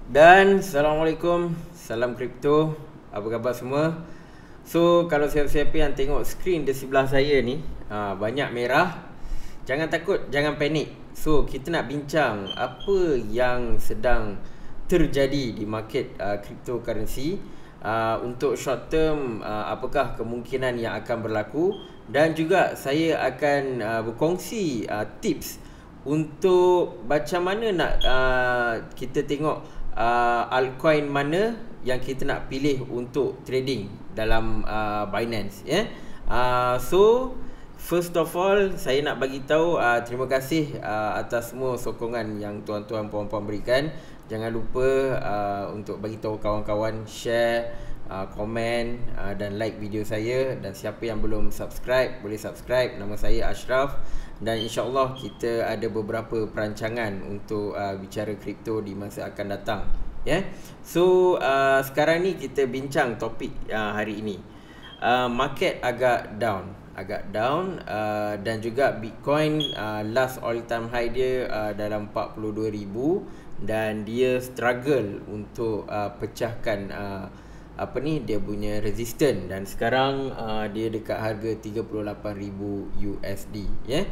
Dan Assalamualaikum, salam kripto. Apa khabar semua? So, kalau siapa-siapa yang tengok skrin di sebelah saya ni, banyak merah. Jangan takut, jangan panik. So, kita nak bincang apa yang sedang terjadi di market cryptocurrency. Untuk short term, apakah kemungkinan yang akan berlaku. Dan juga saya akan berkongsi tips untuk macam mana nak kita tengok altcoin mana yang kita nak pilih untuk trading dalam Binance, ya. So first of all, saya nak bagi tahu terima kasih atas semua sokongan yang tuan-tuan puan-puan berikan. Jangan lupa untuk bagi tahu kawan-kawan, share, komen dan like video saya. Dan siapa yang belum subscribe, boleh subscribe. Nama saya Ashraf. Dan insyaAllah kita ada beberapa perancangan untuk bicara kripto di masa akan datang, ya. So sekarang ni kita bincang topik hari ini. Market agak down dan juga Bitcoin last all time high dia dalam 42,000 dan dia struggle untuk pecahkan dia punya resistance, dan sekarang dia dekat harga 38,000 USD, ya.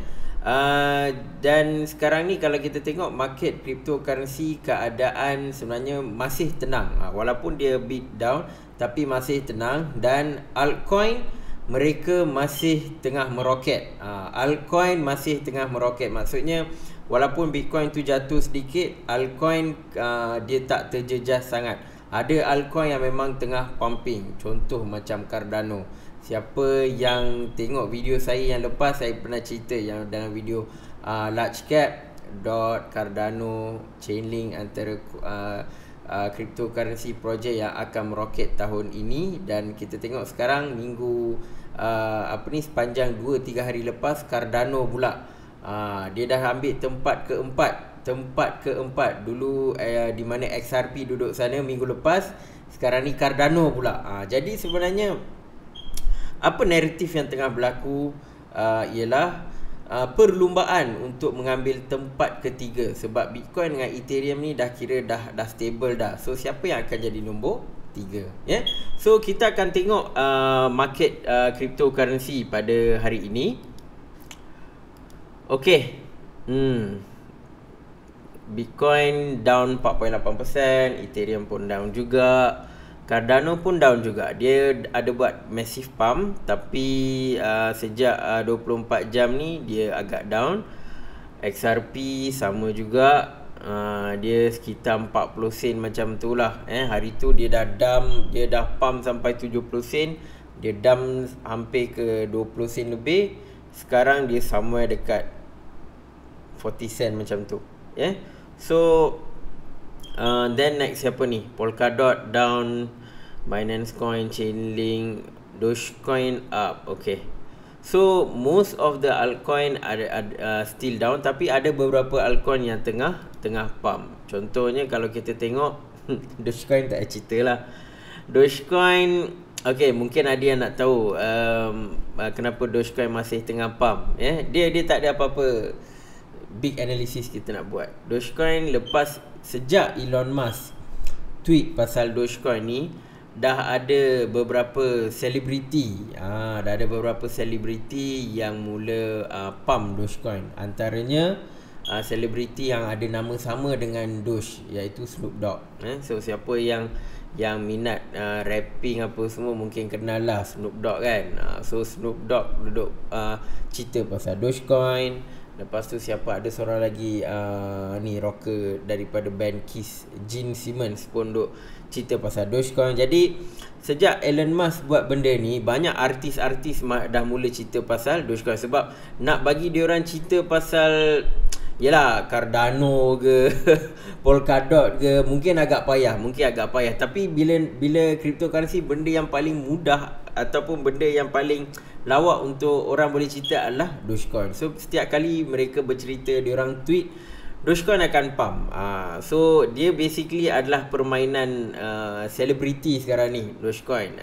Dan sekarang ni kalau kita tengok market cryptocurrency, keadaan sebenarnya masih tenang, walaupun dia bit down tapi masih tenang. Dan altcoin mereka masih tengah meroket. Altcoin masih tengah meroket. Maksudnya walaupun Bitcoin tu jatuh sedikit, altcoin dia tak terjejas sangat. Ada altcoin yang memang tengah pumping. Contoh macam Cardano. Siapa yang tengok video saya yang lepas, saya pernah cerita yang dalam video large cap dot Cardano Chainlink antara cryptocurrency project yang akan meroket tahun ini. Dan kita tengok sekarang minggu sepanjang 2-3 hari lepas, Cardano pula dia dah ambil tempat keempat. Dulu di mana XRP duduk sana minggu lepas, sekarang ni Cardano pula. Jadi sebenarnya apa naratif yang tengah berlaku ialah perlumbaan untuk mengambil tempat ketiga. Sebab Bitcoin dengan Ethereum ni dah kira dah stable dah. So siapa yang akan jadi nombor 3, ya. So kita akan tengok market cryptocurrency pada hari ini. Okey. Bitcoin down 4.8%, Ethereum pun down juga, Cardano pun down juga. Dia ada buat massive pump, tapi sejak 24 jam ni dia agak down. XRP sama juga, dia sekitar 40 sen macam tu lah. Hari tu dia dah pump sampai 70 sen, dia dump hampir ke 20 sen lebih. Sekarang dia somewhere dekat 40 sen macam tu, ya. So then next siapa ni? Polkadot down, Binance Coin, Chainlink, Dogecoin up. Okay, so most of the altcoin are still down, tapi ada beberapa altcoin yang tengah pump. Contohnya kalau kita tengok Dogecoin, tak ada cerita lah. Dogecoin, okay, mungkin ada yang nak tahu kenapa Dogecoin masih tengah pump, ya. Dia tak ada apa-apa big analysis kita nak buat. Dogecoin lepas sejak Elon Musk tweet pasal Dogecoin ni, dah ada beberapa selebriti yang mula pump Dogecoin. Antaranya selebriti yang ada nama sama dengan Doge, iaitu Snoop Dogg. So siapa yang minat rapping apa semua mungkin kenal lah Snoop Dogg kan. So Snoop Dogg duduk cerita pasal Dogecoin. Lepas tu siapa, ada seorang lagi ni rocker daripada band Kiss, Gene Simmons pun duk cerita pasal Dogecoin. Jadi sejak Elon Musk buat benda ni, banyak artis-artis dah mula cerita pasal Dogecoin. Sebab nak bagi diorang cerita pasal yelah Cardano ke Polkadot ke, mungkin agak payah. Tapi bila cryptocurrency, benda yang paling mudah ataupun benda yang paling lawak untuk orang boleh cerita adalah Dogecoin. So setiap kali mereka bercerita, diorang tweet, Dogecoin akan pump. So dia basically adalah permainan selebriti sekarang ni, Dogecoin.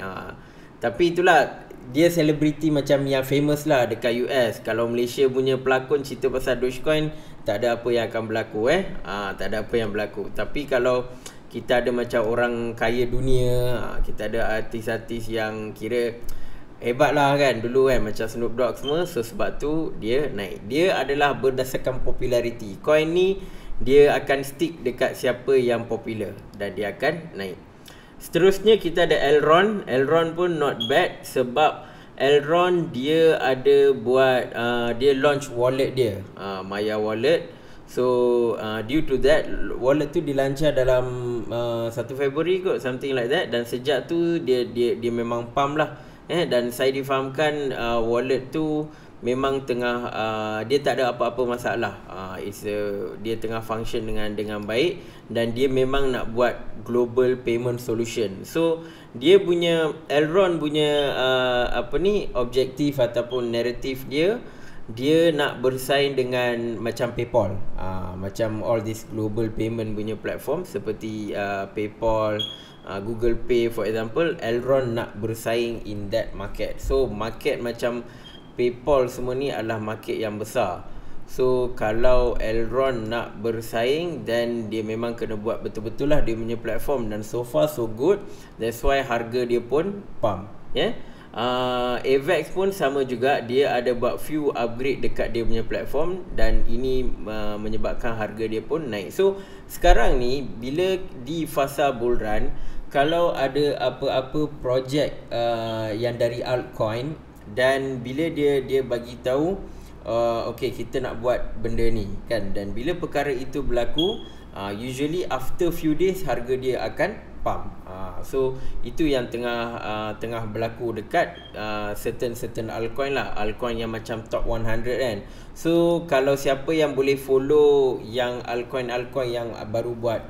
Tapi itulah, dia selebriti macam yang famous lah dekat US. Kalau Malaysia punya pelakon cerita pasal Dogecoin, tak ada apa yang akan berlaku. Tak ada apa yang berlaku. Tapi kalau kita ada macam orang kaya dunia, kita ada artis-artis yang kira hebat lah kan dulu kan, macam Snoop Dogg semua. So sebab tu dia naik. Dia adalah berdasarkan populariti. Coin ni dia akan stick dekat siapa yang popular dan dia akan naik. Seterusnya kita ada Elrond. Elrond pun not bad sebab Elrond dia ada buat dia launch wallet dia, Maya Wallet. So due to that, wallet tu dilancar dalam 1 Februari kot, something like that. Dan sejak tu dia memang pump lah. Dan saya difahamkan wallet tu memang tengah dia tak ada apa-apa masalah. Dia tengah function dengan baik dan dia memang nak buat global payment solution. So dia punya Elrond punya objektif ataupun naratif dia nak bersaing dengan macam PayPal, macam all this global payment punya platform seperti PayPal, Google Pay for example. Elrond nak bersaing in that market. So market macam PayPal semua ni adalah market yang besar. So kalau Elrond nak bersaing, then dia memang kena buat betul-betul lah dia punya platform. Dan so far so good. That's why harga dia pun pump. Avex pun sama juga. Dia ada buat few upgrade dekat dia punya platform dan ini menyebabkan harga dia pun naik. So sekarang ni bila di fasa bull run, kalau ada apa-apa projek yang dari altcoin dan bila dia bagi tahu okay kita nak buat benda ni kan, dan bila perkara itu berlaku, usually after few days harga dia akan pump. So itu yang tengah berlaku dekat certain altcoin lah, altcoin yang macam top 100 kan. So kalau siapa yang boleh follow yang altcoin yang baru buat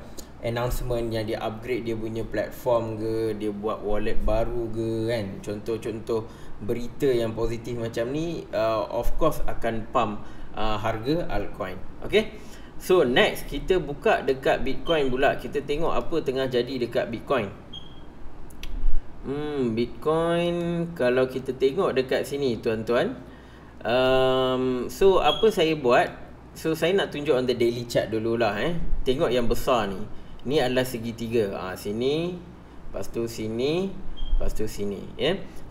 announcement yang dia upgrade dia punya platform ke, dia buat wallet baru ke kan, contoh-contoh berita yang positif macam ni, of course akan pump harga altcoin. Okay, so next kita buka dekat Bitcoin pula. Kita tengok apa tengah jadi dekat Bitcoin. Bitcoin kalau kita tengok dekat sini tuan-tuan, so apa saya buat, so saya nak tunjuk on the daily chart dululah. Tengok yang besar ni, ni adalah segitiga. Sini, lepas tu sini, lepas tu sini.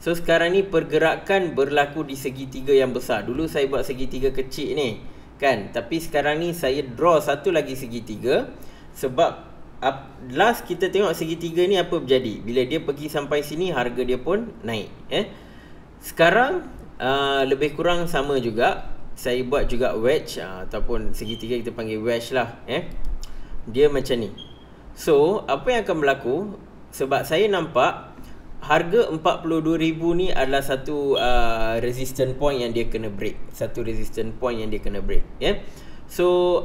So sekarang ni pergerakan berlaku di segitiga yang besar. Dulu saya buat segitiga kecil ni kan, tapi sekarang ni saya draw satu lagi segitiga. Sebab last kita tengok segitiga ni apa berjadi, bila dia pergi sampai sini harga dia pun naik. Sekarang lebih kurang sama juga. Saya buat juga wedge, ataupun segitiga kita panggil wedge lah. Dia macam ni. So apa yang akan berlaku, sebab saya nampak harga 42,000 ni adalah satu resistance point yang dia kena break. Satu resistance point yang dia kena break. So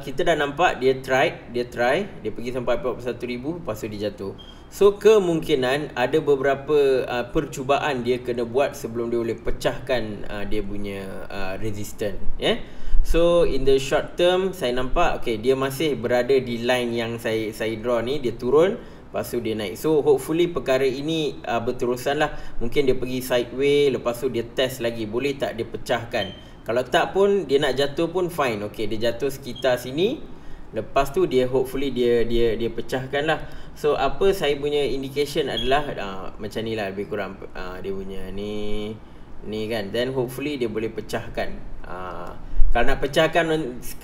kita dah nampak dia pergi sampai 41,000, lepas tu dia jatuh. So kemungkinan ada beberapa percubaan dia kena buat sebelum dia boleh pecahkan dia punya resistance. So in the short term saya nampak okay, dia masih berada di line yang saya draw ni. Dia turun, lepas tu dia naik. So hopefully perkara ini berterusan lah. Mungkin dia pergi sideways, lepas tu dia test lagi, boleh tak dia pecahkan. Kalau tak pun dia nak jatuh pun fine. Okay, dia jatuh sekitar sini, lepas tu dia hopefully dia pecahkan lah. So apa saya punya indication adalah macam ni lah lebih kurang dia punya ni kan. Then hopefully dia boleh pecahkan. Kalau nak pecahkan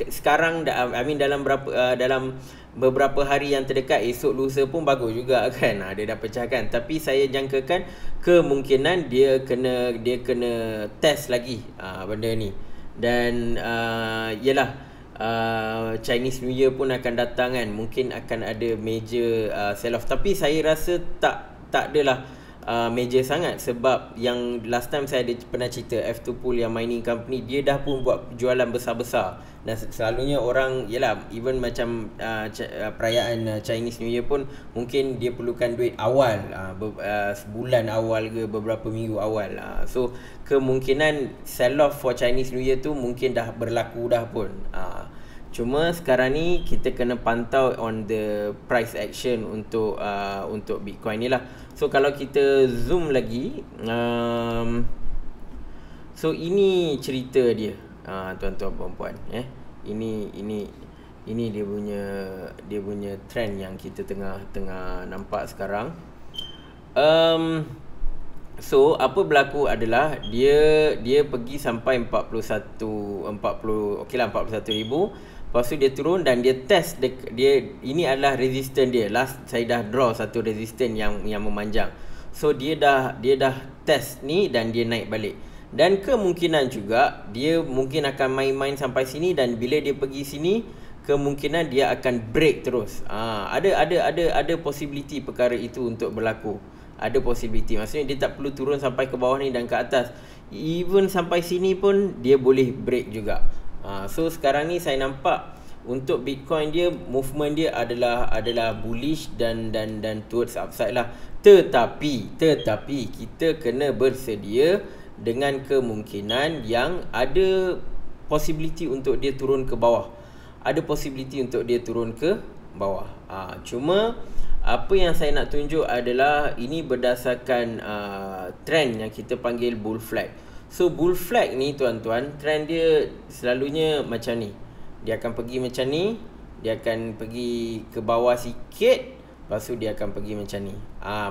sekarang, dalam beberapa hari yang terdekat, esok lusa pun bagus juga kan. Dia dah pecahkan. Tapi saya jangkakan kemungkinan dia kena test lagi benda ni. Dan yalah, Chinese New Year pun akan datang kan. Mungkin akan ada major sell off. Tapi saya rasa tak adalah major sangat. Sebab yang last time saya ada pernah cerita, F2 Pool yang mining company, dia dah pun buat jualan besar-besar. Dan selalunya orang, yalah, even macam perayaan Chinese New Year pun mungkin dia perlukan duit awal, sebulan awal ke beberapa minggu awal. So kemungkinan sell off for Chinese New Year tu mungkin dah berlaku dah pun. Cuma sekarang ni kita kena pantau on the price action untuk Bitcoin ni lah. So kalau kita zoom lagi, so ini cerita dia, tuan-tuan puan-puan. Ini Ini dia punya trend yang kita tengah nampak sekarang. So apa berlaku adalah dia pergi sampai 41 ribu. Lepas tu dia turun dan dia test dia ini adalah resistance dia. Last saya dah draw satu resistance yang memanjang. So dia dah test ni dan dia naik balik. Dan kemungkinan juga dia mungkin akan main-main sampai sini, dan bila dia pergi sini kemungkinan dia akan break terus. Ada possibility perkara itu untuk berlaku. Ada possibility. Maksudnya dia tak perlu turun sampai ke bawah ni dan ke atas. Even sampai sini pun dia boleh break juga. So sekarang ni saya nampak untuk Bitcoin dia, movement dia adalah bullish dan towards upside lah. Tetapi kita kena bersedia dengan kemungkinan yang ada possibility untuk dia turun ke bawah. Ada possibility untuk dia turun ke bawah. Cuma apa yang saya nak tunjuk adalah ini berdasarkan trend yang kita panggil bull flag. So bull flag ni tuan-tuan, trend dia selalunya macam ni. Dia akan pergi macam ni, dia akan pergi ke bawah sikit, lepas tu dia akan pergi macam ni.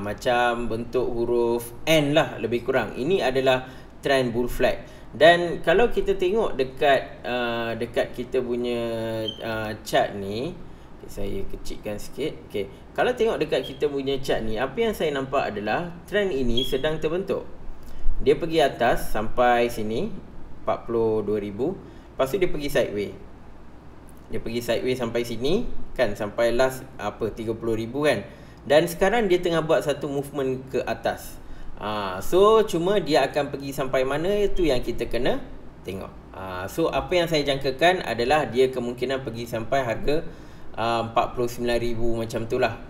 Macam bentuk huruf N lah lebih kurang. Ini adalah trend bull flag. Dan kalau kita tengok dekat kita punya chart ni, saya kecilkan sikit. Kalau tengok dekat kita punya chart ni, apa yang saya nampak adalah trend ini sedang terbentuk. Dia pergi atas sampai sini 42,000. Lepas tu dia pergi sideways. Dia pergi sideways sampai sini kan, sampai last 30,000 kan. Dan sekarang dia tengah buat satu movement ke atas. So cuma dia akan pergi sampai mana, itu yang kita kena tengok. So apa yang saya jangkakan adalah dia kemungkinan pergi sampai harga 49,000 macam tu lah.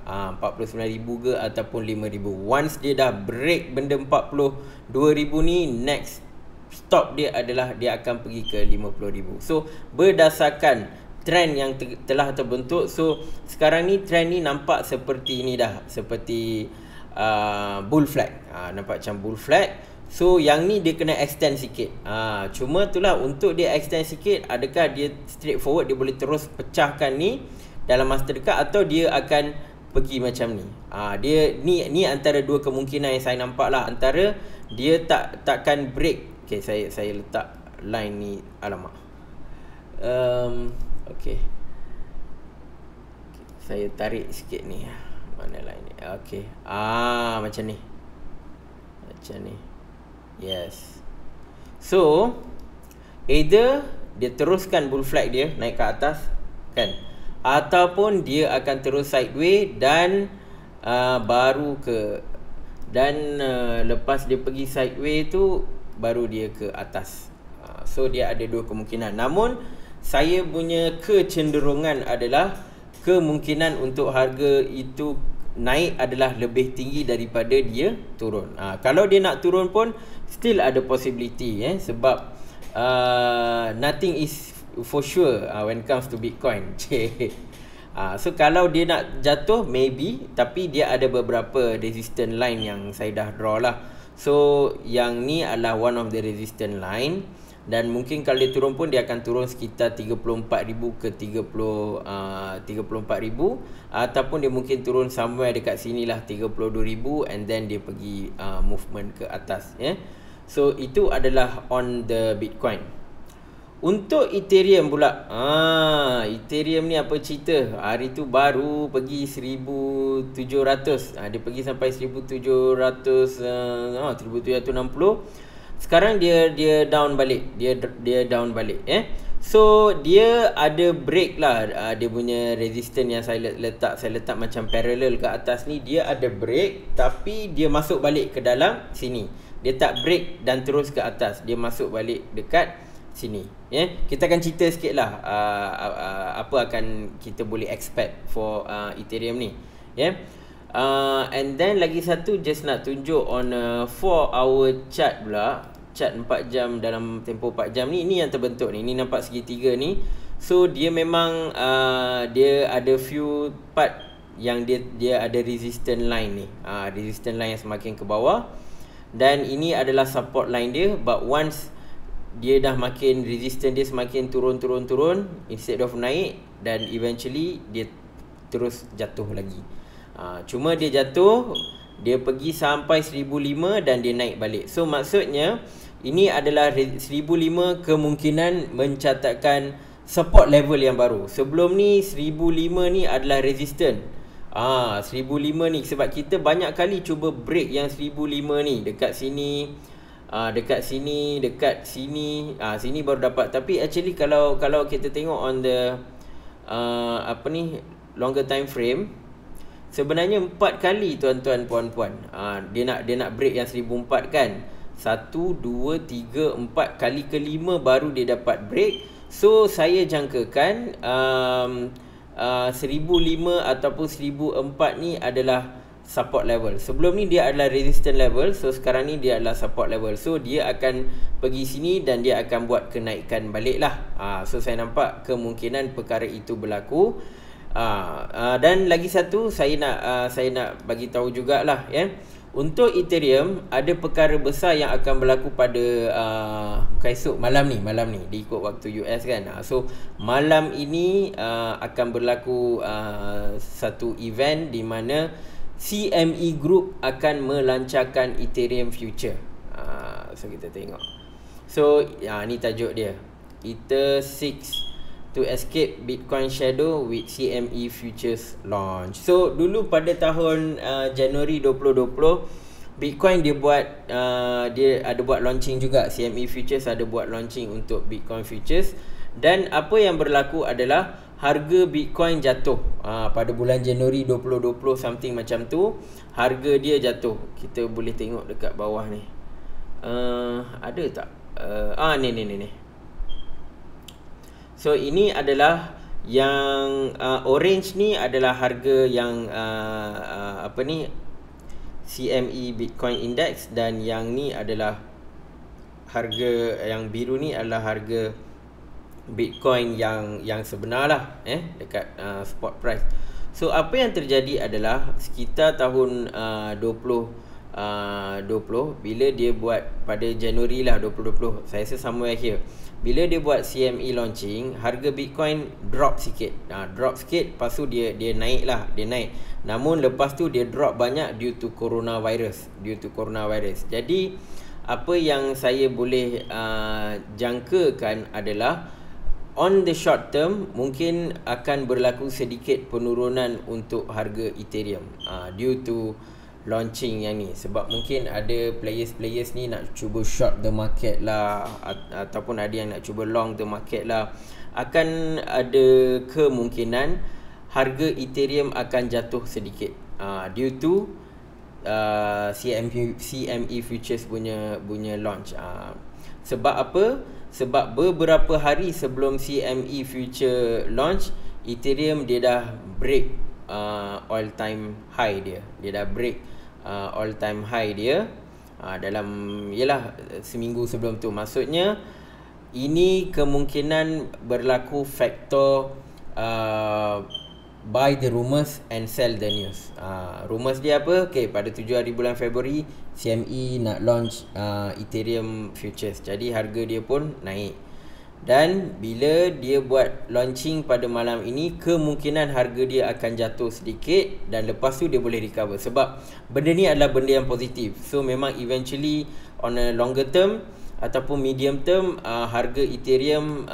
49,000 ke ataupun 5,000. Once dia dah break benda 42,000 ni, next stop dia adalah dia akan pergi ke 50,000. So berdasarkan trend yang telah terbentuk, so sekarang ni trend ni nampak seperti ni dah, seperti bull flag. Nampak macam bull flag. So yang ni dia kena extend sikit. Cuma itulah, untuk dia extend sikit, adakah dia straightforward dia boleh terus pecahkan ni dalam masa terdekat, atau dia akan pergi macam ni. Dia ni antara dua kemungkinan yang saya nampak lah. Antara dia takkan break. Saya letak line ni, alamak. Saya tarik sikit ni. Mana line ni? Macam ni. Macam ni. Yes. So either dia teruskan bull flag dia naik ke atas kan, ataupun dia akan terus sideways dan lepas dia pergi sideways tu baru dia ke atas. So dia ada dua kemungkinan. Namun saya punya kecenderungan adalah kemungkinan untuk harga itu naik adalah lebih tinggi daripada dia turun. Kalau dia nak turun pun still ada possibility, sebab nothing is for sure when it comes to Bitcoin. So kalau dia nak jatuh maybe, tapi dia ada beberapa resistance line yang saya dah draw lah. So yang ni adalah one of the resistance line, dan mungkin kalau dia turun pun dia akan turun sekitar 34,000 ke 34,000, ataupun dia mungkin turun somewhere dekat sini lah 32,000, and then dia pergi movement ke atas. So itu adalah on the Bitcoin. Untuk Ethereum pula, Ethereum ni apa cerita? Hari tu baru pergi 1,700. Dia pergi sampai 1,760. Sekarang dia down balik. Dia down balik. So dia ada break lah. Dia punya resistance yang saya letak macam parallel ke atas ni, dia ada break, tapi dia masuk balik ke dalam sini. Dia tak break dan terus ke atas. Dia masuk balik dekat sini. Kita akan cerita sikit lah apa akan kita boleh expect for Ethereum ni. And then lagi satu, just nak tunjuk on 4-hour chart pula. Chart 4 jam, dalam tempoh 4 jam ni, ini yang terbentuk ni. Ni nampak segitiga ni. So dia memang dia ada few part yang dia ada resistance line ni. Resistance line yang semakin ke bawah, dan ini adalah support line dia. But once dia dah makin resistance dia semakin turun, instead of naik, dan eventually dia terus jatuh lagi. Cuma dia jatuh, dia pergi sampai 1005 dan dia naik balik. So maksudnya ini adalah 1005 kemungkinan mencatatkan support level yang baru. Sebelum ni 1005 ni adalah resistant. 1005 ni sebab kita banyak kali cuba break yang 1005 ni dekat sini, dekat sini, dekat sini, sini baru dapat. Tapi actually kalau kita tengok on the longer time frame, sebenarnya 4 kali tuan-tuan puan-puan. Dia nak break yang 1004 kan. 1 2 3 4 kali kelima baru dia dapat break. So saya jangkakan 1005 ataupun 1004 ni adalah support level. Sebelum ni dia adalah resistance level, so sekarang ni dia adalah support level. So dia akan pergi sini dan dia akan buat kenaikan balik lah. So saya nampak kemungkinan perkara itu berlaku. Dan lagi satu saya nak bagi tahu jugalah ya. Untuk Ethereum ada perkara besar yang akan berlaku pada esok malam ni diikut waktu US kan. So malam ini akan berlaku satu event di mana CME Group akan melancarkan Ethereum Future. So kita tengok. So ni tajuk dia. Ether 6 to escape Bitcoin shadow with CME Futures launch. So dulu pada tahun Januari 2020 Bitcoin dia ada buat launching juga. CME Futures ada buat launching untuk Bitcoin Futures. Dan apa yang berlaku adalah harga Bitcoin jatuh pada bulan Januari 2020 something macam tu. Harga dia jatuh. Kita boleh tengok dekat bawah ni. Ada tak? Ni. So ini adalah yang orange ni adalah harga yang CME Bitcoin Index, dan yang ni adalah harga, yang biru ni adalah harga Bitcoin yang sebenar lah dekat spot price. So apa yang terjadi adalah sekitar tahun 2020 bila dia buat pada Januari lah 2020, saya rasa somewhere here, bila dia buat CME launching, harga Bitcoin drop sikit. Drop sikit, lepas tu dia naik lah, dia naik. Namun lepas tu dia drop banyak due to coronavirus. Jadi apa yang saya boleh jangkakan adalah on the short term mungkin akan berlaku sedikit penurunan untuk harga Ethereum due to launching yang ni. Sebab mungkin ada players ni nak cuba short the market lah, ataupun ada yang nak cuba long the market lah. Akan ada kemungkinan harga Ethereum akan jatuh sedikit due to CME Futures punya launch. Sebab apa? Sebab beberapa hari sebelum CME Future launch, Ethereum dia dah break all time high dia. Dia dah break all time high dia dalam seminggu sebelum tu. Maksudnya ini kemungkinan berlaku faktor buy the rumors and sell the news. Rumors dia apa? Pada 7 hari bulan Februari CME nak launch Ethereum Futures. Jadi harga dia pun naik. Dan bila dia buat launching pada malam ini, kemungkinan harga dia akan jatuh sedikit dan lepas tu dia boleh recover. Sebab benda ni adalah benda yang positif. So memang eventually on a longer term ataupun medium term, harga Ethereum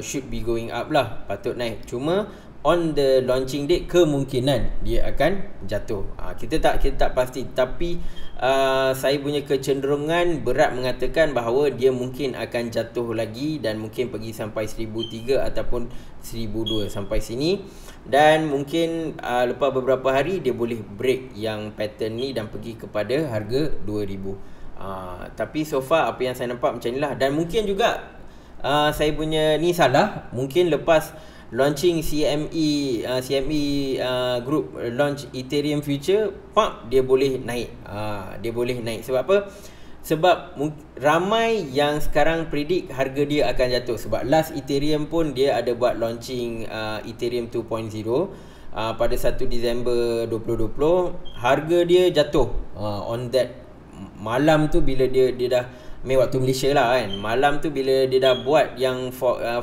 should be going up lah, patut naik. Cuma on the launching date kemungkinan dia akan jatuh. Kita tak pasti, tapi saya punya kecenderungan berat mengatakan bahawa dia mungkin akan jatuh lagi dan mungkin pergi sampai 1003 ataupun 1002 sampai sini. Dan mungkin lepas beberapa hari dia boleh break yang pattern ni dan pergi kepada harga 2000. Tapi so far apa yang saya nampak macam inilah. Dan mungkin juga saya punya ni salah. Mungkin lepas launching CME Group launch Ethereum Future, dia boleh naik. Dia boleh naik. Sebab apa? Sebab ramai yang sekarang predict harga dia akan jatuh. Sebab last Ethereum pun dia ada buat launching Ethereum 2.0 pada 1 Disember 2020. Harga dia jatuh on that malam tu bila dia dah waktu Malaysia lah kan. Malam tu bila dia dah buat yang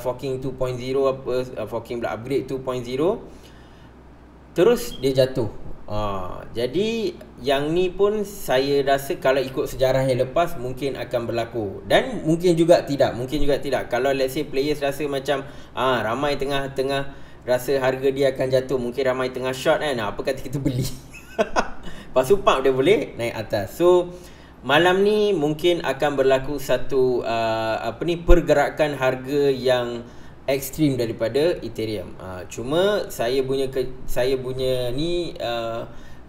forking 2.0 apa, forking pula upgrade 2.0, terus dia jatuh. Jadi yang ni pun saya rasa kalau ikut sejarah yang lepas mungkin akan berlaku, dan mungkin juga tidak. Kalau let's say players rasa macam ramai tengah rasa harga dia akan jatuh, mungkin ramai tengah short kan, apa kata kita beli. Lepas tu dia boleh naik atas. So malam ni mungkin akan berlaku satu pergerakan harga yang ekstrim daripada Ethereum. Cuma saya punya ni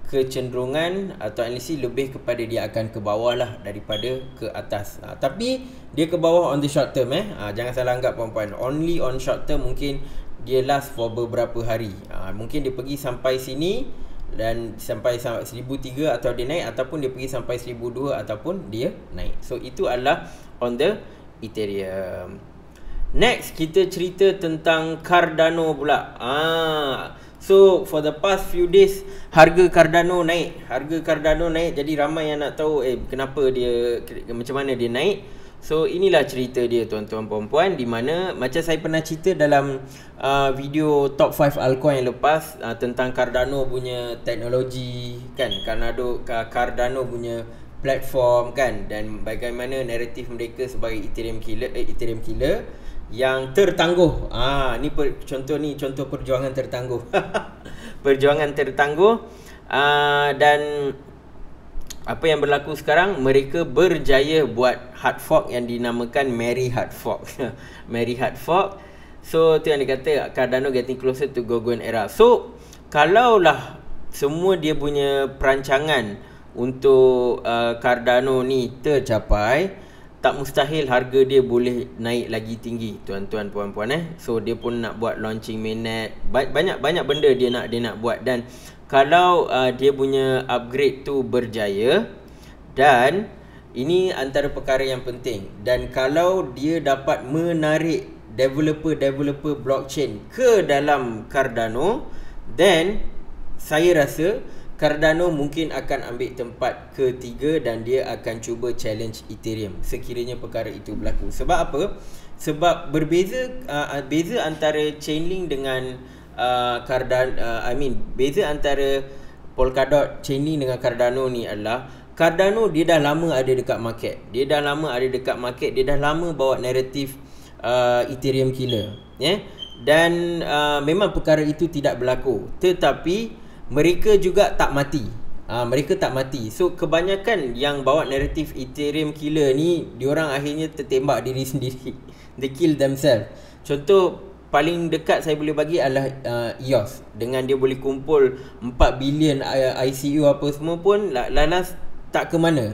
kecenderungan atau analisis lebih kepada dia akan ke bawah lah daripada ke atas. Tapi dia ke bawah on the short term. Jangan salah anggap puan-puan, only on short term. Mungkin dia last for beberapa hari. Mungkin dia pergi sampai sini dan sampai 1,003 atau dia naik, ataupun dia pergi sampai 1,002 ataupun dia naik. So itu adalah on the Ethereum. Next kita cerita tentang Cardano pula. So for the past few days harga Cardano naik. Jadi ramai yang nak tahu kenapa dia, macam mana dia naik. So inilah cerita dia tuan-tuan puan-puan, di mana macam saya pernah cerita dalam video top 5 altcoin yang lepas tentang Cardano punya teknologi kan, Cardano punya platform kan, dan bagaimana naratif mereka sebagai Ethereum killer yang tertangguh. Ni contoh perjuangan tertangguh. Perjuangan tertangguh. Dan apa yang berlaku sekarang, mereka berjaya buat hard fork yang dinamakan Merry Hard Fork. Merry Hard Fork. So tu yang dikata Cardano getting closer to Gorgon era. So kalaulah semua dia punya perancangan untuk Cardano ni tercapai, tak mustahil harga dia boleh naik lagi tinggi tuan-tuan puan-puan. So dia pun nak buat launching mainnet, banyak benda dia nak buat. Dan kalau dia punya upgrade tu berjaya, dan ini antara perkara yang penting, dan kalau dia dapat menarik developer blockchain ke dalam Cardano, then saya rasa Cardano mungkin akan ambil tempat ketiga dan dia akan cuba challenge Ethereum sekiranya perkara itu berlaku. Sebab apa? Sebab beza antara Chainlink dengan Cardano, beza antara Polkadot, Chainlink dengan Cardano ni adalah Cardano dia dah lama ada dekat market. Dia dah lama bawa naratif Ethereum killer, dan memang perkara itu tidak berlaku, tetapi mereka juga tak mati. So kebanyakan yang bawa naratif Ethereum killer ni, diorang akhirnya tertembak diri sendiri. They kill themselves. Contoh paling dekat saya boleh bagi adalah EOS. Dengan dia boleh kumpul 4 bilion ICU apa semua pun lalas tak ke mana.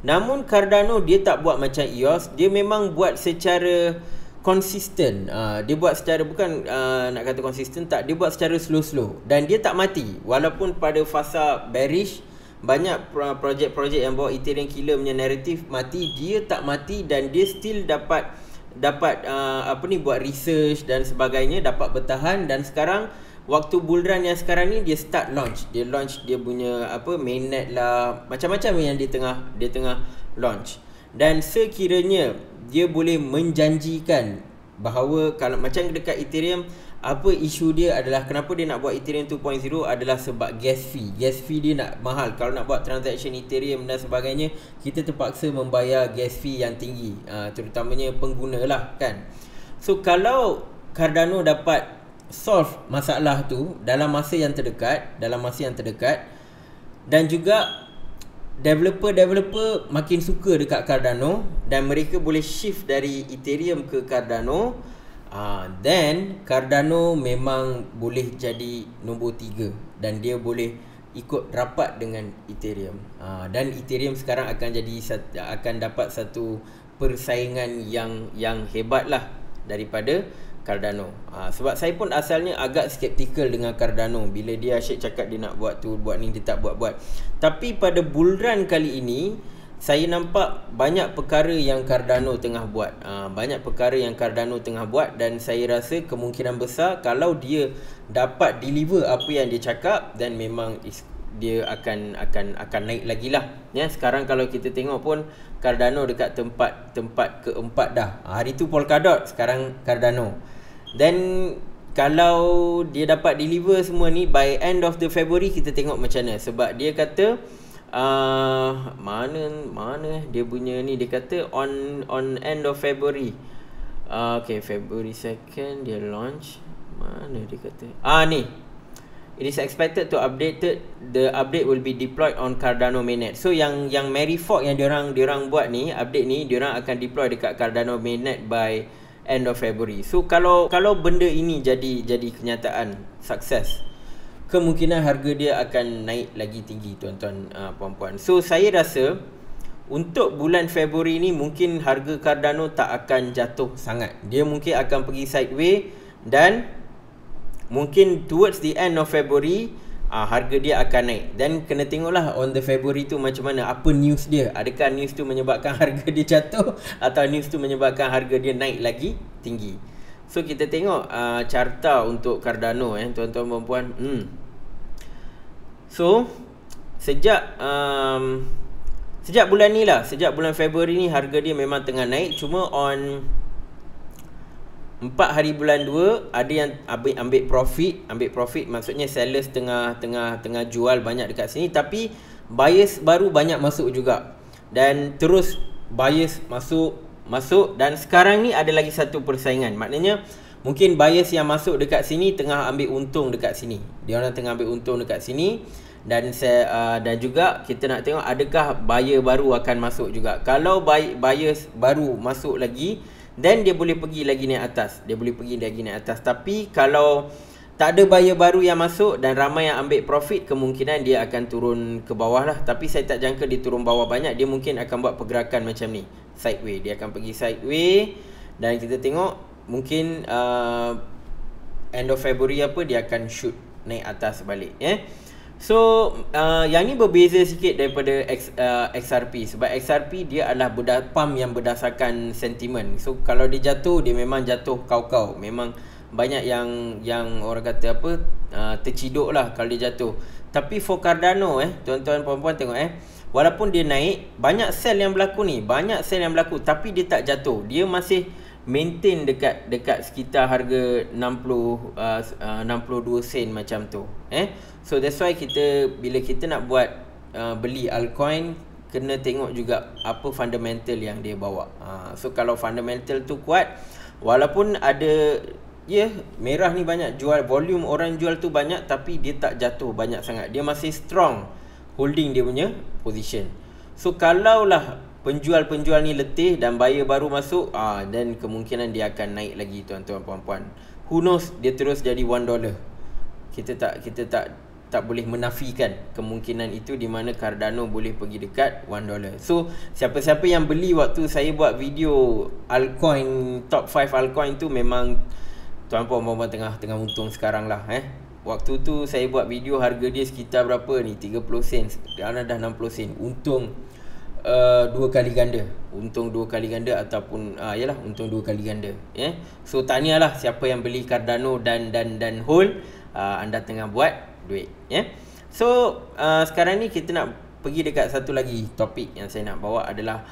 Namun Cardano dia tak buat macam EOS. Dia memang buat secara konsisten. Dia buat secara, bukan nak kata konsisten tak, dia buat secara slow dan dia tak mati. Walaupun pada fasa bearish banyak projek-projek yang bawa Ethereum killer punya naratif mati, dia tak mati dan dia still dapat buat research dan sebagainya, dapat bertahan. Dan sekarang waktu bull run yang sekarang ni, dia start launch dia punya mainnet lah, macam-macam yang dia tengah launch. Dan sekiranya dia boleh menjanjikan bahawa kalau macam dekat Ethereum, apa isu dia adalah kenapa dia nak buat Ethereum 2.0 adalah sebab gas fee dia nak mahal. Kalau nak buat transaction Ethereum dan sebagainya, kita terpaksa membayar gas fee yang tinggi, terutamanya pengguna lah kan. So kalau Cardano dapat solve masalah tu dalam masa yang terdekat, dan juga developer makin suka dekat Cardano dan mereka boleh shift dari Ethereum ke Cardano, then Cardano memang boleh jadi nombor 3 dan dia boleh ikut rapat dengan Ethereum. Dan Ethereum sekarang akan dapat satu persaingan yang hebat lah daripada Cardano. Sebab saya pun asalnya agak skeptikal dengan Cardano. Bila dia asyik cakap dia nak buat tu, buat ni, dia tak buat. Tapi pada bull run kali ini, saya nampak banyak perkara yang Cardano tengah buat. Dan saya rasa kemungkinan besar kalau dia dapat deliver apa yang dia cakap, dan memang dia akan naik lagi lah. Ya, sekarang kalau kita tengok pun Cardano dekat tempat keempat dah. Hari tu Polkadot, sekarang Cardano. Dan kalau dia dapat deliver semua ni by end of the February, kita tengok macam mana. Sebab dia kata mana dia punya ni, dia kata on end of February. Okay, February 2nd dia launch. Mana dia kata? Ni. It is expected to the update will be deployed on Cardano mainnet. So yang Merry Fork yang diorang buat ni, update ni diorang akan deploy dekat Cardano mainnet by end of February. So kalau benda ini jadi kenyataan, sukses, kemungkinan harga dia akan naik lagi tinggi, tuan-tuan, puan-puan. So saya rasa untuk bulan Februari ni mungkin harga Cardano tak akan jatuh sangat. Dia mungkin akan pergi sideways, dan mungkin towards the end of February harga dia akan naik. Dan kena tengoklah on the February tu macam mana, apa news dia. Adakah news tu menyebabkan harga dia jatuh, atau news tu menyebabkan harga dia naik lagi tinggi. So kita tengok carta untuk Cardano, tuan-tuan dan puan. So sejak bulan ni lah, sejak bulan Februari ni harga dia memang tengah naik. Cuma on 4 hari bulan 2 ada yang ambil profit, maksudnya sellers tengah jual banyak dekat sini, tapi buyers baru banyak masuk juga. Dan terus buyers masuk, dan sekarang ni ada lagi satu persaingan. Maknanya mungkin buyers yang masuk dekat sini tengah ambil untung dekat sini. Dia orang tengah ambil untung dekat sini. Dan juga kita nak tengok adakah buyer baru akan masuk juga. Kalau buyers baru masuk lagi, then dia boleh pergi lagi naik atas. Tapi kalau tak ada buyer baru yang masuk dan ramai yang ambil profit, kemungkinan dia akan turun ke bawah lah. Tapi saya tak jangka dia turun bawah banyak. Dia mungkin akan buat pergerakan macam ni, sideways. Dia akan pergi sideways, dan kita tengok mungkin end of February dia akan shoot naik atas balik. So yang ni berbeza sikit daripada XRP. Sebab XRP dia adalah pump yang berdasarkan sentimen. So kalau dia jatuh, dia memang jatuh kau-kau. Memang banyak yang orang kata terciduk lah kalau dia jatuh. Tapi for Cardano, tuan-tuan puan-puan tengok, walaupun dia naik, banyak sell yang berlaku ni, tapi dia tak jatuh. Dia masih maintain dekat sekitar harga 62 sen macam tu. So that's why bila kita nak buat beli altcoin, kena tengok juga apa fundamental yang dia bawa. So kalau fundamental tu kuat, walaupun ada merah ni banyak jual, volume orang jual tu banyak, tapi dia tak jatuh banyak sangat. Dia masih strong holding dia punya position. So kalaulah penjual ni letih dan buyer baru masuk, dan kemungkinan dia akan naik lagi, tuan-tuan puan-puan. Who knows, dia terus jadi $1. Kita tak boleh menafikan kemungkinan itu, di mana Cardano boleh pergi dekat $1. So siapa-siapa yang beli waktu saya buat video altcoin, top 5 altcoin tu, memang tuan-puan puan-puan tengah untung sekarang lah. Waktu tu saya buat video harga dia sekitar berapa ni, 30 sen, sekarang dah 60 sen. Untung 2 kali ganda. Untung 2 kali ganda, ataupun untung 2 kali ganda. So tahniahlah siapa yang beli Cardano dan hold. Anda tengah buat duit. So sekarang ni kita nak pergi dekat satu lagi topik yang saya nak bawa adalah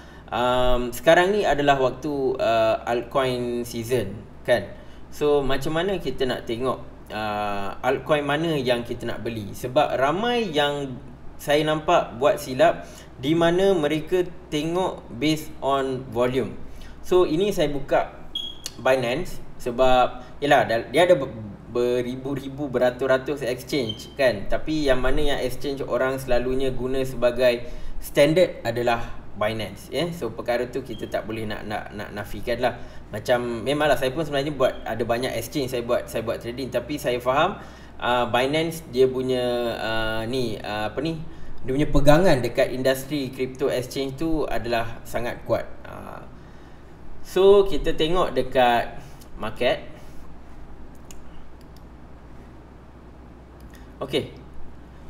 sekarang ni adalah waktu altcoin season, kan. So macam mana kita nak tengok altcoin mana yang kita nak beli. Sebab ramai yang saya nampak buat silap, di mana mereka tengok based on volume. So ini saya buka Binance, sebab dia ada beribu-ribu, beratus-ratus exchange, kan. Tapi yang mana yang exchange orang selalunya guna sebagai standard adalah Binance. So perkara tu kita tak boleh nak nafikan lah. Macam memanglah saya pun sebenarnya ada banyak exchange saya buat trading, tapi saya faham Binance dia punya dia punya pegangan dekat industri crypto exchange tu adalah sangat kuat. So kita tengok dekat market. Okay,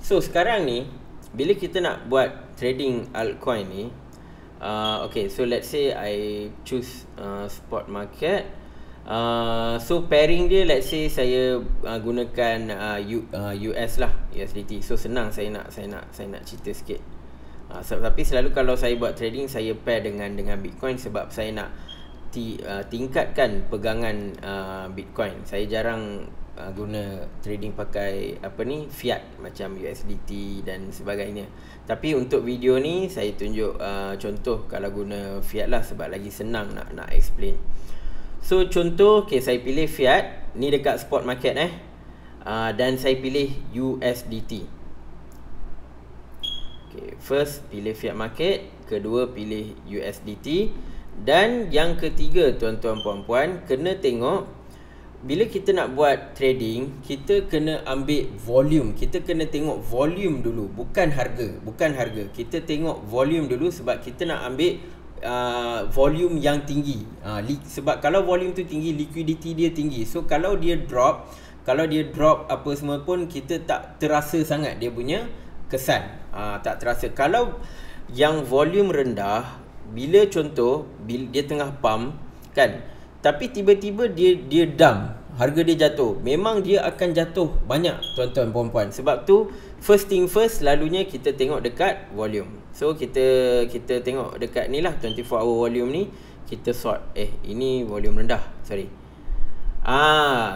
so sekarang ni bila kita nak buat trading altcoin ni, okay, so let's say I choose spot market. So pairing dia, let's say saya gunakan US lah, USDT. So senang saya nak cerita sikit. Tapi selalu kalau saya buat trading, saya pair dengan Bitcoin sebab saya nak tingkatkan pegangan Bitcoin. Saya jarang guna trading pakai fiat macam USDT dan sebagainya. Tapi untuk video ni saya tunjuk contoh kalau guna fiat lah sebab lagi senang nak explain. So contoh, saya pilih fiat ni dekat spot market dan saya pilih USDT. First pilih fiat market, kedua pilih USDT, dan yang ketiga tuan-tuan puan-puan, kena tengok bila kita nak buat trading, kita kena ambil volume. Kita kena tengok volume dulu, bukan harga. Kita tengok volume dulu sebab kita nak ambil volume yang tinggi. Sebab kalau volume tu tinggi, liquidity dia tinggi. So kalau dia drop apa semua pun, kita tak terasa sangat dia punya kesan. Tak terasa. Kalau yang volume rendah, bila dia tengah pump kan, tapi tiba-tiba dia dump, harga dia jatuh, memang dia akan jatuh banyak tuan-tuan puan-puan. Sebab tu first thing first, selalunya kita tengok dekat volume. So kita tengok dekat ni lah, 24 hour volume ni, kita sort. Ini volume rendah, sorry.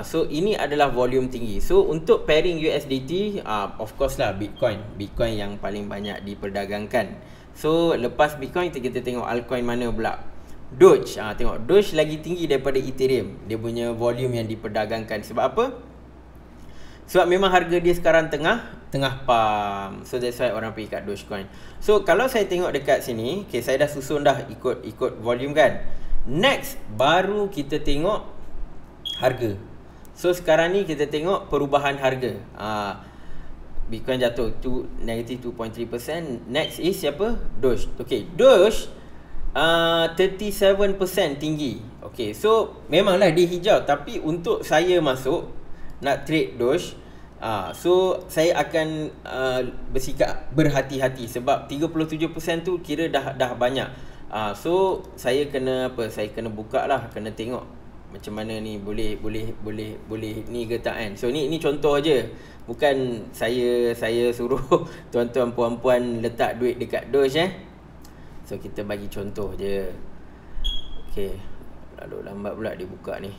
So ini adalah volume tinggi. So untuk pairing USDT, of course lah Bitcoin yang paling banyak diperdagangkan. So lepas Bitcoin, kita tengok altcoin mana pula. Doge. Tengok Doge lagi tinggi daripada Ethereum, dia punya volume yang diperdagangkan. Sebab apa? Sebab memang harga dia sekarang tengah pump. So that's why orang pergi kat Dogecoin. So kalau saya tengok dekat sini, saya dah susun dah ikut volume kan. Next baru kita tengok harga. So sekarang ni kita tengok perubahan harga. Bitcoin jatuh to negative 2.3%. Next is siapa? Doge. Doge 37% tinggi. So memanglah dia hijau, tapi untuk saya masuk nak trade Doge, so saya akan bersikap berhati-hati sebab 37% tu kira dah banyak. So saya kena buka lah, kena tengok macam mana ni, boleh ni ke tak kan. So ni contoh aje. Bukan saya suruh tuan-tuan puan-puan letak duit dekat Doge So kita bagi contoh je. Lalu lambat pula dia buka ni.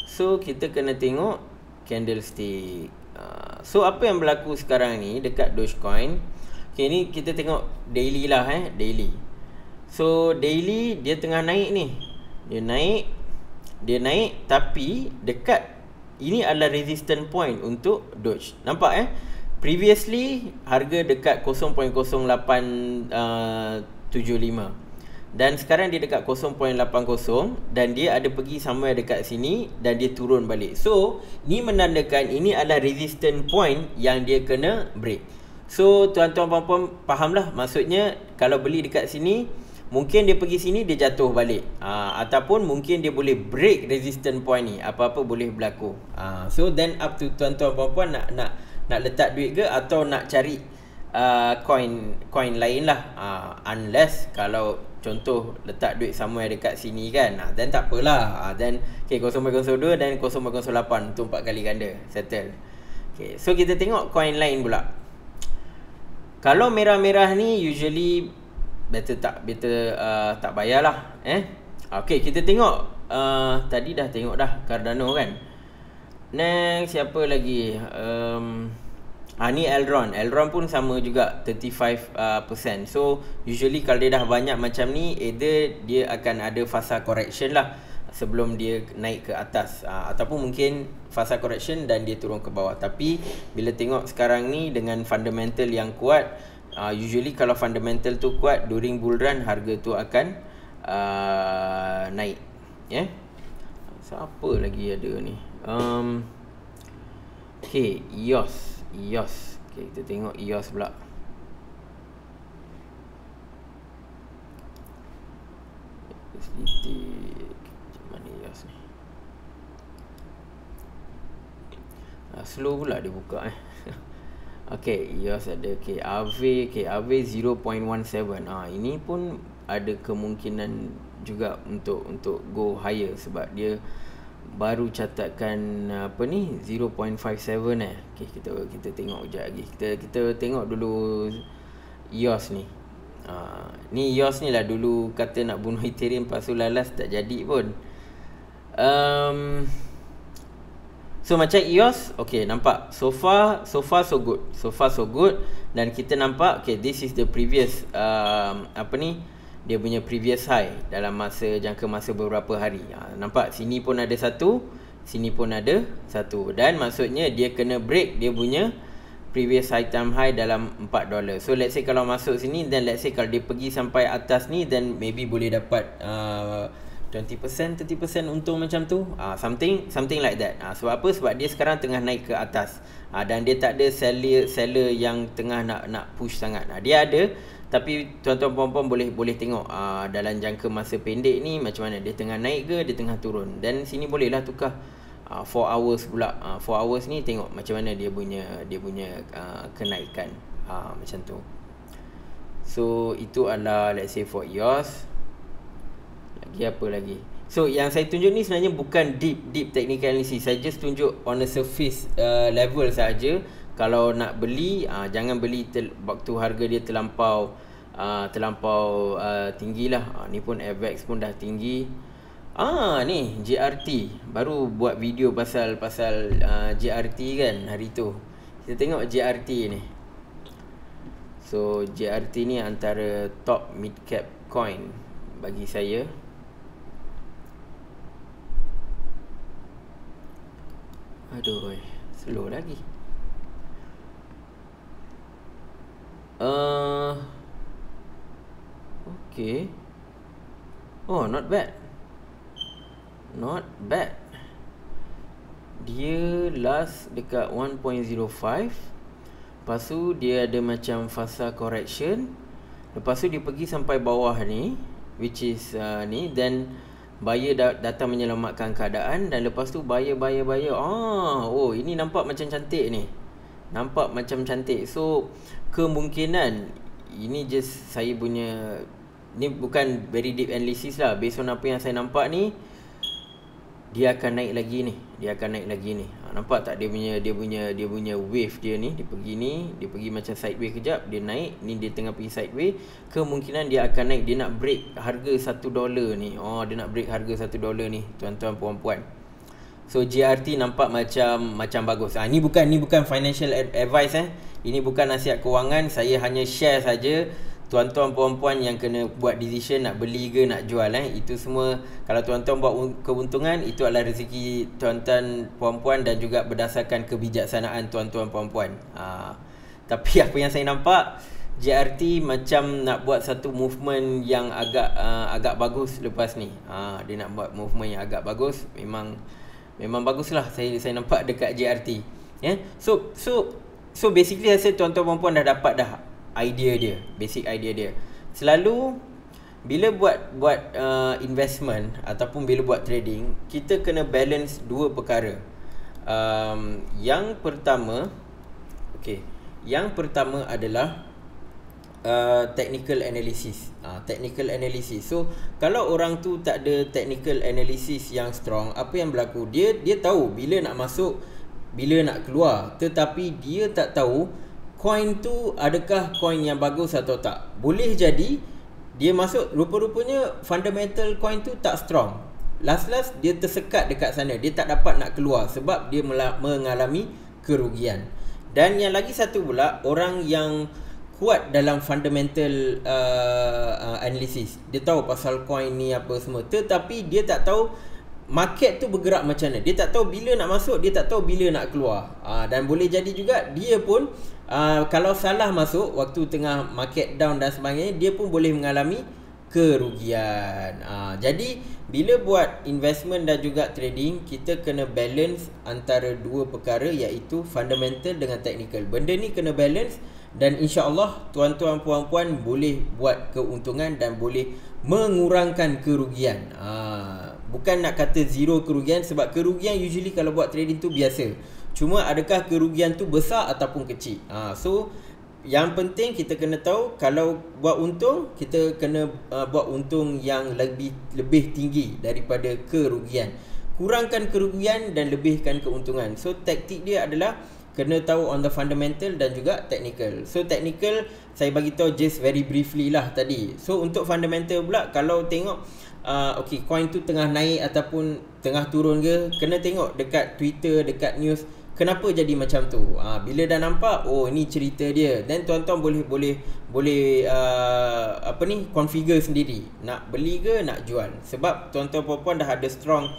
So kita kena tengok candlestick. So apa yang berlaku sekarang ni dekat Dogecoin. Ni kita tengok daily lah daily. So daily dia tengah naik ni. Dia naik tapi dekat ini adalah resistance point untuk Doge. Nampak previously harga dekat 0.0875 dan sekarang dia dekat 0.80 dan dia ada pergi somewhere dekat sini dan dia turun balik. So ni menandakan ini adalah resistance point yang dia kena break. So tuan-tuan puan-puan fahamlah, maksudnya kalau beli dekat sini, mungkin dia pergi sini dia jatuh balik, ataupun mungkin dia boleh break resistance point ni, apa-apa boleh berlaku. So then up to tuan-tuan puan-puan nak letak duit ke atau nak cari coin lain lah. Unless kalau contoh letak duit somewhere dekat sini kan, then tak apalah. Then 0.02 dan 0.08 tu 4 kali ganda, settle. So kita tengok coin lain pula. Kalau merah-merah ni usually better tak bayarlah. Kita tengok tadi dah tengok dah Cardano kan. Next siapa lagi? Ni Elrond pun sama juga 35%. So usually kalau dia dah banyak macam ni, either dia akan ada fasa correction lah sebelum dia naik ke atas, ataupun mungkin fasa correction dan dia turun ke bawah. Tapi bila tengok sekarang ni dengan fundamental yang kuat, usually kalau fundamental tu kuat during bull run, harga tu akan naik. Siapa lagi ada ni? EOS. Kita tengok EOS pula. Macam mana EOS ni? Slow pula dia buka EOS ada KAV 0.17. Ini pun ada kemungkinan juga untuk go higher sebab dia baru catatkan apa ni 0.57 okey, kita tengok kejap lagi. Kita tengok dulu EOS ni. Ni EOS ni lah dulu kata nak bunuh Ethereum, lepas tu lalas tak jadi pun. So macam EOS, okay, nampak so far so good. Dan kita nampak, okay, this is the previous dia punya previous high dalam jangka masa beberapa hari. Nampak sini pun ada satu, sini pun ada satu, dan maksudnya dia kena break dia punya previous high time high dalam $4. So let's say kalau masuk sini, then let's say kalau dia pergi sampai atas ni, then maybe boleh dapat 20%, 30% untung macam tu, something like that. Sebab apa? Sebab dia sekarang tengah naik ke atas, dan dia tak ada seller yang tengah nak push sangat. Dia ada, tapi tuan-tuan puan-puan boleh tengok dalam jangka masa pendek ni macam mana dia tengah naik ke dia tengah turun. Dan sini bolehlah tukar 4 hours pula. 4 hours ni tengok macam mana dia punya kenaikan, macam tu. So itu adalah let's say for EOS. Lagi apa lagi? So yang saya tunjuk ni sebenarnya bukan deep technical analysis. Saya just tunjuk on a surface level saja. Kalau nak beli, jangan beli waktu harga dia terlampau tinggi lah. Ni pun AVAX pun dah tinggi. Ni JRT baru buat video pasal JRT kan hari tu. Kita tengok JRT ni. So JRT ni antara top mid cap coin bagi saya. Aduh, slow lagi. Okay. Oh, not bad. Dia last dekat 1.05. Lepas tu dia ada macam fasa correction. Lepas tu dia pergi sampai bawah ni, which is ni, then buyer datang menyelamatkan keadaan. Dan lepas tu buyer. Oh, ini nampak macam cantik ni. So kemungkinan ini just saya punya, ni bukan very deep analysis lah. Based on apa yang saya nampak ni, dia akan naik lagi ni. Nampak tak dia punya wave dia ni. Dia pergi macam sideways kejap, dia naik. Ni dia tengah pergi sideways. Kemungkinan dia akan naik. Dia nak break harga $1 ni. Dia nak break harga $1 ni, tuan-tuan puan-puan. So JRT nampak macam bagus. Ni bukan financial advice Ini bukan nasihat kewangan. Saya hanya share saja. Tuan-tuan puan-puan yang kena buat decision nak beli ke nak jual. Itu semua, kalau tuan-tuan buat keuntungan, itu adalah rezeki tuan-tuan puan-puan dan juga berdasarkan kebijaksanaan tuan-tuan puan-puan. Tapi apa yang saya nampak, JRT macam nak buat satu movement yang agak bagus lepas ni. Dia nak buat movement yang agak bagus. Memang baguslah saya nampak dekat JRT. So basically saya tuan-tuan puan-puan dah dapat basic idea dia. Selalu bila buat investment ataupun bila buat trading, kita kena balance dua perkara. Yang pertama adalah technical analysis. So kalau orang tu tak ada technical analysis yang strong, apa yang berlaku, dia tahu bila nak masuk, bila nak keluar, tetapi dia tak tahu coin tu adakah coin yang bagus atau tak. Boleh jadi dia masuk, rupa-rupanya fundamental coin tu tak strong. Last dia tersekat dekat sana, dia tak dapat nak keluar sebab dia mengalami kerugian. Dan yang lagi satu pula, orang yang kuat dalam fundamental analysis, dia tahu pasal coin ni apa semua, tetapi dia tak tahu market tu bergerak macam mana. Dia tak tahu bila nak masuk, dia tak tahu bila nak keluar. Dan boleh jadi juga dia pun kalau salah masuk waktu tengah market down dan sebagainya, dia pun boleh mengalami kerugian. Jadi bila buat investment dan juga trading, kita kena balance antara dua perkara, iaitu fundamental dengan technical. Benda ni kena balance, dan insya-Allah tuan-tuan puan-puan boleh buat keuntungan dan boleh mengurangkan kerugian. Bukan nak kata zero kerugian, sebab kerugian usually kalau buat trading tu biasa. Cuma adakah kerugian tu besar ataupun kecil? So yang penting kita kena tahu kalau buat untung, kita kena buat untung yang lebih tinggi daripada kerugian. Kurangkan kerugian dan lebihkan keuntungan. So taktik dia adalah kena tahu on the fundamental dan juga technical. So technical saya bagi tahu just very briefly lah tadi. So untuk fundamental pula, kalau tengok okay, coin tu tengah naik ataupun tengah turun ke, kena tengok dekat Twitter, dekat news, kenapa jadi macam tu. Bila dah nampak, oh ini cerita dia, then tuan-tuan boleh configure sendiri, nak beli ke nak jual. Sebab tuan-tuan puan-puan dah ada strong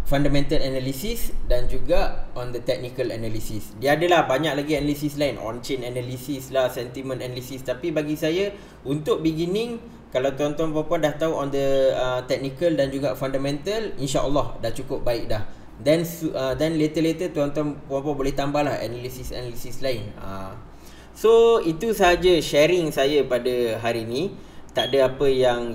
fundamental analysis dan juga on the technical analysis. Dia adalah banyak lagi analysis lain, on chain analysis lah, sentiment analysis, tapi bagi saya untuk beginning, kalau tuan-tuan puan-puan dah tahu on the technical dan juga fundamental, insya-Allah dah cukup baik dah. Then later tuan-tuan puan-puan boleh tambah lah analysis lain. So itu sahaja sharing saya pada hari ni. Tak ada apa yang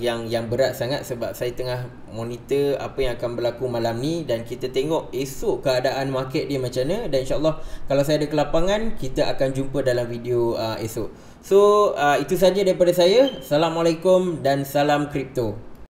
berat sangat sebab saya tengah monitor apa yang akan berlaku malam ni, dan kita tengok esok keadaan market dia macam mana, dan insya-Allah kalau saya ada kelapangan kita akan jumpa dalam video esok. So itu saja daripada saya. Assalamualaikum dan salam kripto.